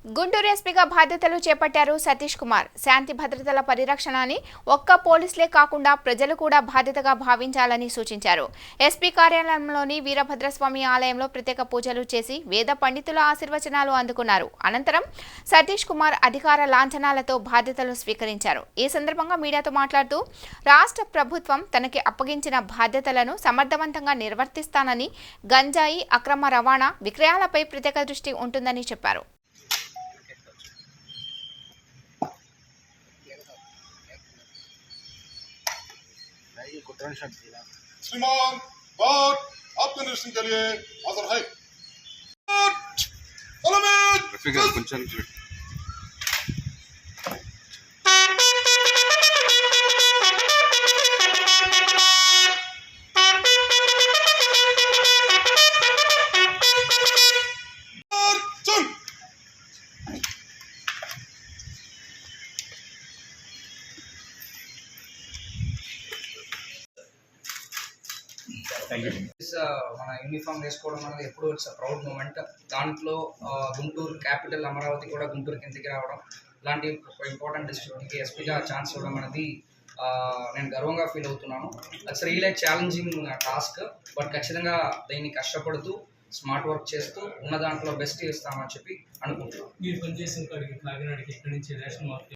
గుంటూరు ఎస్పీగా బాధ్యతలు చేపట్టారు సతీష్ కుమార్. శాంతి భద్రతల పరిరక్షణని ఒక్క పోలీసులే కాకుండా ప్రజలు కూడా బాధ్యతగా భావించాలని సూచించారు. ఎస్పీ కార్యాలయంలోని వీరభద్రస్వామి ఆలయంలో ప్రత్యేక పూజలు చేసి వేద పండితుల ఆశీర్వచనాలు అందుకున్నారు. అనంతరం సతీష్ కుమార్ అధికార లాంఛనాలతో బాధ్యతలు స్వీకరించారు. ఈ సందర్భంగా మీడియాతో మాట్లాడుతూ రాష్ట్ర ప్రభుత్వం తనకి అప్పగించిన బాధ్యతలను సమర్థవంతంగా నిర్వర్తిస్తానని, గంజాయి అక్రమ రవాణా విక్రయాలపై ప్రత్యేక దృష్టి ఉంటుందని చెప్పారు. श्रीमान कोर्ट आपके निरीक्षण के लिए हाजिर है। మన యూనిఫామ్ వేసుకోవడం అనేది ఎప్పుడు ఇట్స్ ప్రౌడ్ మూమెంట్. దాంట్లో గుంటూరు క్యాపిటల్ అమరావతి కూడా గుంటూరు కిందకి రావడం, ఇలాంటి ఇంపార్టెంట్ డిస్ట్రిక్ట్కి ఎస్పీగా ఛాన్స్ ఇవ్వడం అనేది నేను గర్వంగా ఫీల్ అవుతున్నాను. It's real challenging task, but ఖచ్చితంగా దీన్ని కష్టపడుతూ స్మార్ట్ వర్క్ చేస్తూ ఉన్న దాంట్లో బెస్ట్ ఇస్తామని చెప్పి అనుకుంటున్నాను. మీరు పనిచేసిన కాడికి కాకినాడకి ఇక్కడి నుంచి రేషన్ మార్కెట్